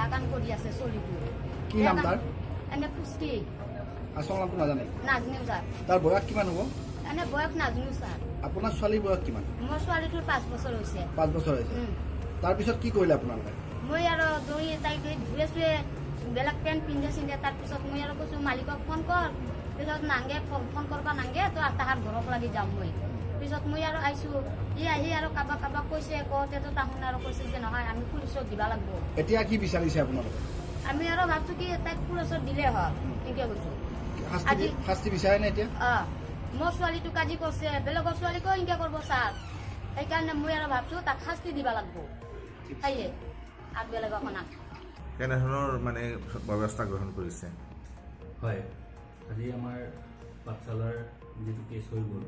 বেয়া কাম কৰি আছে চলিটো কি নাম তাৰ এনে পুষ্টি আচল নামটো নাজানে নাজনিও ছাৰ তাৰ বয়স কিমান হ'ব এনে বয়স নাজনিও ছাৰ আপোনাৰ ছোৱালীৰ বয়স কিমান মোৰ ছোৱালীটোৰ 5 বছৰ হৈছে 5 বছৰ হৈছে তাৰপিছত কি কৰিলে আপোনালোকে মই আৰু দৌৰি তাইক ঘূৰে চুৰে বেলেগ পেণ্ট পিন্ধে চিন্ধে তাৰপিছত মই আৰু কৈছোঁ মালিকক ফোন কৰ পিছত নাংগে ফোন কৰবা নাংগে তো তাহাৰ ঘৰক লাগি যাম মই পিছত মই আৰু আহিছোঁ আহি আৰু কাবাক কৈছে কওঁতেতো তাহোন আৰু কৈছে যে নহয় আমি পুলিচক দিবা লাগিব এতিয়া কি বিচাৰিছে আপোনালোকে আমি আৰু ভাবছোঁ কি তাইক পুলিচত দিলে হয় এনেকৈ কৈছোঁ শাস্তি বিচাৰে নে এতিয়া মোৰ ছোৱালীটোক আজি কৈছে বেলেগৰ ছোৱালীকো এনেকৈ কৰিব ছাৰ সেইকাৰণে মই আৰু ভাবছোঁ তাক শাস্তি দিবা লাগিব সেয়ে আৰু বেলেগক নাক কেনেধৰণৰ মানে ব্যৱস্থা গ্ৰহণ কৰিছে হয় আজি আমাৰ পাঠশালাৰ যিটো কেছ হৈ গ'ল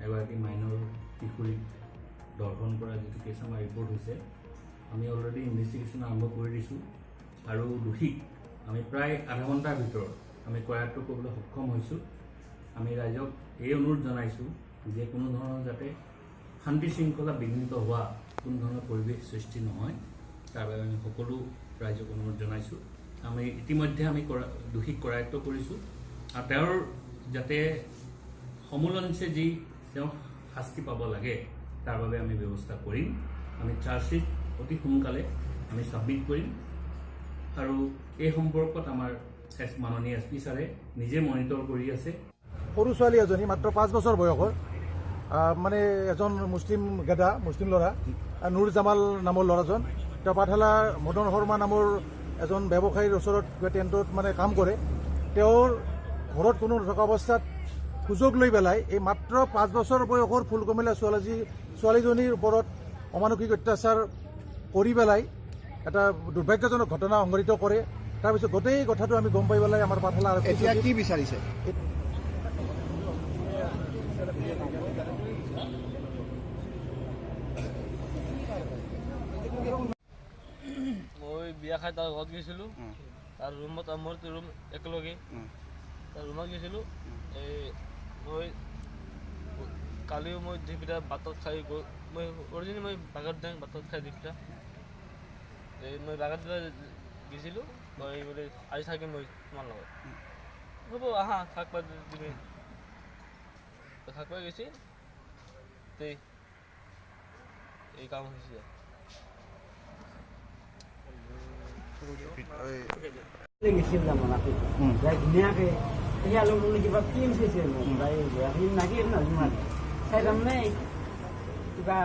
এগৰাকী মাইনৰ কিশোৰীক দৰ্শন কৰা যিটো কেছ আমাৰ ৰিপৰ্ট হৈছে আমি অলৰেডি ইনভেষ্টিগেশ্যন আৰম্ভ কৰি দিছোঁ আৰু দোষীক আমি প্ৰায় আধা ঘণ্টাৰ ভিতৰত আমি কৰায়ত্ব কৰিবলৈ সক্ষম হৈছোঁ আমি ৰাইজক এই অনুৰোধ জনাইছোঁ যে কোনো ধৰণৰ যাতে শান্তি শৃংখলা বিঘ্নিত হোৱা কোনো ধৰণৰ পৰিৱেশ সৃষ্টি নহয় তাৰ বাবে আমি সকলো ৰাইজক অনুৰোধ জনাইছোঁ আমি ইতিমধ্যে আমি দোষীক কৰায়ত্ব কৰিছোঁ আৰু তেওঁৰ যাতে সমুলঞ্চে যি তেওঁ শাস্তি পাব লাগে তাৰ বাবে আমি ব্যৱস্থা কৰিম আমি চাৰ্জশ্বিট অতি সোনকালে আমি ছাবমিট কৰিম আৰু এই সম্পৰ্কত আমাৰ মাননীয় SP ছাৰে নিজে মনিটৰ কৰি আছে সৰু ছোৱালী এজনী মাত্ৰ 5 বছৰ বয়সৰ মানে এজন মুছলিম ল'ৰা নুৰ জামাল নামৰ ল'ৰাজন তেওঁ পাঠশালাৰ মদন শৰ্মা নামৰ এজন ব্যৱসায়ীৰ ওচৰত টেণ্টত মানে কাম কৰে তেওঁৰ ঘৰত কোনো নথকা অৱস্থাত সুযোগ লৈ পেলাই এই মাত্ৰ 5 বছৰ বয়সৰ ফুলকমলীয়া ছোৱালীজনীৰ ওপৰত অমানসিক অত্যাচাৰ কৰি পেলাই এটা দুৰ্ভাগ্যজনক ঘটনা সংঘটিত কৰে তাৰপিছত গোটেই কথাটো আমি গম পাই পেলাই আমাৰ পাঠশালা এতিয়া কি বিচাৰিছে মই বিয়া খাই তাৰ ঘৰত গৈছিলোঁ তাৰ ৰুমত মোৰ ৰুম একেলগে তাৰ ৰুমত গৈছিলোঁ এই মই কালিও মই দুইপিটা বাটত খাই গৈ মই অৰিজিনেলি মই বাগাত যাওঁ বাটত খাই দুইপিটা এই মই বাগাত গৈছিলোঁ মই বোলে আজি থাকিম মই তোমাৰ লগত হ'ব আহা থাকবা দিবি থাকবা গৈছি এই কাম হৈছে ধুনীয়াকে কিবা ফিল্ম চাইছে ফিল্ম নাকি চাই তাৰমানে কিবা